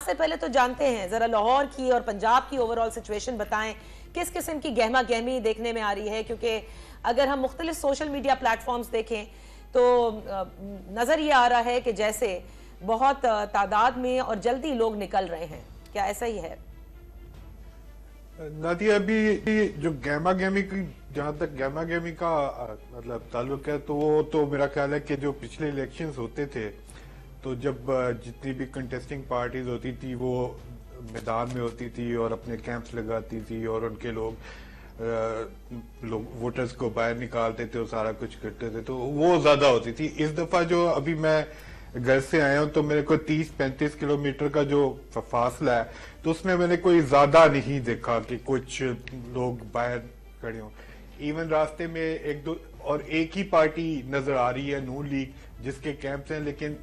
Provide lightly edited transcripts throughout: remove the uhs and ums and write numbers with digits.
से पहले तो जानते हैं, जरा लाहौर की और पंजाब की ओवरऑल सिचुएशन बताएं, किस किस्म की गहमा गहमी देखने में आ रही है? क्योंकि अगर हम मुख्तलिफ सोशल मीडिया प्लेटफॉर्म्स देखें तो नजर ये आ रहा है कि जैसे बहुत तादाद में और जल्दी लोग निकल रहे हैं, क्या ऐसा ही है? नादिया, अभी जो गहमा गहमी की, जहां तक गहमा गहमी का मतलब ताल्लुक है, तो वो तो मेरा ख्याल है कि जो पिछले इलेक्शंस होते थे, तो जब जितनी भी कंटेस्टिंग पार्टीज होती थी वो मैदान में होती थी और अपने कैंप्स लगाती थी और उनके लोग वोटर्स को बाहर निकालते थे और सारा कुछ करते थे, तो वो ज्यादा होती थी। इस दफा जो अभी मैं घर से आया हूं तो मेरे को 30-35 किलोमीटर का जो फासला है, तो उसमें मैंने कोई ज्यादा नहीं देखा कि कुछ लोग बाहर खड़े हों। इवन रास्ते में एक दो और एक ही पार्टी नजर आ रही है, नून लीग, जिसके कैंप्स हैं, लेकिन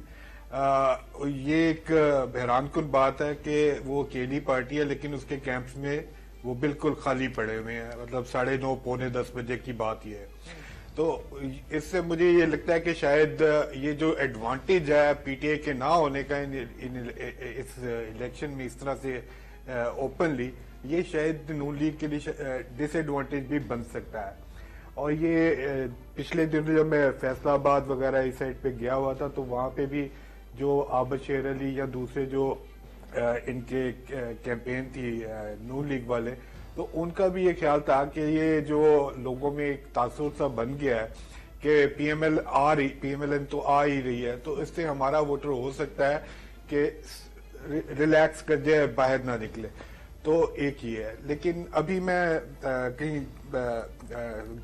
ये एक हैरानकुन बात है कि वो अकेली पार्टी है लेकिन उसके कैंप्स में वो बिल्कुल खाली पड़े हुए हैं। मतलब 9:30 पौने 10 बजे की बात ये है। तो इससे मुझे ये लगता है कि शायद ये जो एडवांटेज है पीटीआई के ना होने का इस इलेक्शन में इस तरह से ओपनली, ये शायद नून लीग के लिए डिसएडवांटेज भी बन सकता है। और ये पिछले दिनों जब मैं फैसलाबाद वगैरह इस साइड पे गया हुआ था, तो वहां पे भी जो आबद शेर अली या दूसरे जो इनके कैंपेन थी नून लीग वाले, तो उनका भी ये ख्याल था कि ये जो लोगों में एक तासुर सा बन गया है कि पीएमएल तो आ ही रही है, तो इससे हमारा वोटर हो सकता है कि रिलैक्स कर जाए, बाहर ना निकले। तो एक ही है। लेकिन अभी मैं कहीं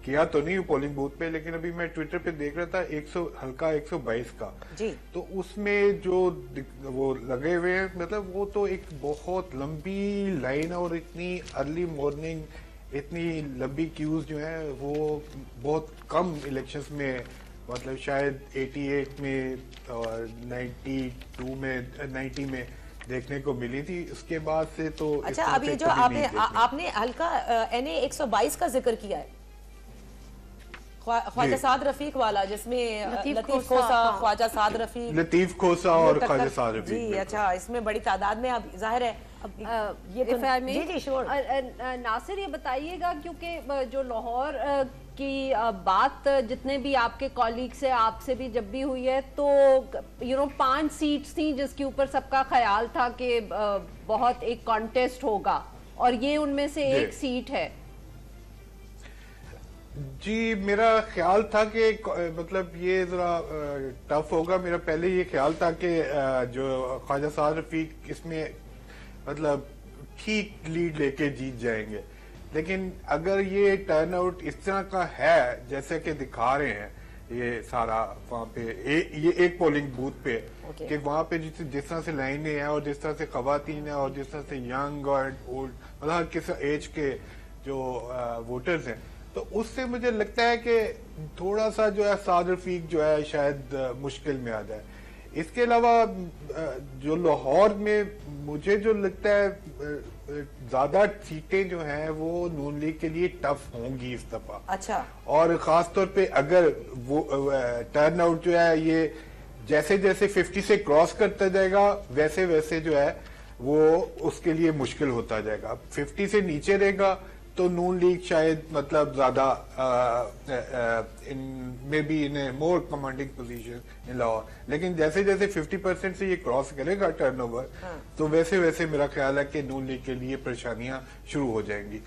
गया तो नहीं हूँ पोलिंग बूथ पे, लेकिन अभी मैं ट्विटर पे देख रहा था 122 का जी। तो उसमें जो वो लगे हुए हैं, मतलब वो तो एक बहुत लंबी लाइन और इतनी अर्ली मॉर्निंग, इतनी लंबी क्यूज जो है वो बहुत कम इलेक्शंस में, मतलब शायद 88 में और 92 में 90 में देखने को मिली थी। उसके बाद से तो अच्छा, अब ये जो आपने हल्का NA 122 का जिक्र किया है, ख्वाजा साद रफीक वाला, जिसमें लतीफ खोसा, ख्वाजा साद रफीक, लतीफ खोसा और ख्वाजा साद रफीक जी। अच्छा, इसमें बड़ी तादाद में अब जाहिर है ये तो नासिर, ये बताइएगा क्योंकि जो लाहौर की बात जितने भी आपके कॉलीग से आपसे भी जब भी हुई है, तो 5 सीट्स थी जिसके ऊपर सबका ख्याल था कि बहुत एक कॉन्टेस्ट होगा, और ये उनमें से एक सीट है। जी, मेरा ख्याल था कि मतलब ये जरा टफ होगा। मेरा पहले ये ख्याल था कि जो ख्वाजा साद रफीक इसमें मतलब ठीक लीड लेके जीत जाएंगे, लेकिन अगर ये टर्नआउट इस तरह का है जैसे कि दिखा रहे हैं ये सारा वहाँ पे ये एक पोलिंग बूथ पे कि वहाँ पे जिस तरह से लाइनें हैं और जिस तरह से खवातीन है और जिस तरह से यंग और ओल्ड, मतलब हर किस एज के जो वोटर्स हैं, तो उससे मुझे लगता है कि थोड़ा सा जो है साद रफीक जो है शायद मुश्किल में आ जाए। इसके अलावा जो लाहौर में मुझे जो लगता है ज्यादा सीटें जो हैं वो नून लीग के लिए टफ होंगी इस दफा। अच्छा। और खास तौर पे अगर वो टर्नआउट जो है ये जैसे जैसे 50 से क्रॉस करता जाएगा वैसे वैसे जो है वो उसके लिए मुश्किल होता जाएगा। 50 से नीचे रहेगा तो नून लीग शायद मतलब ज्यादा may be in A more commanding position in Lahore, लेकिन जैसे जैसे 50% से ये क्रॉस करेगा टर्नओवर, तो वैसे वैसे मेरा ख्याल है कि नून लीग के लिए परेशानियां शुरू हो जाएंगी।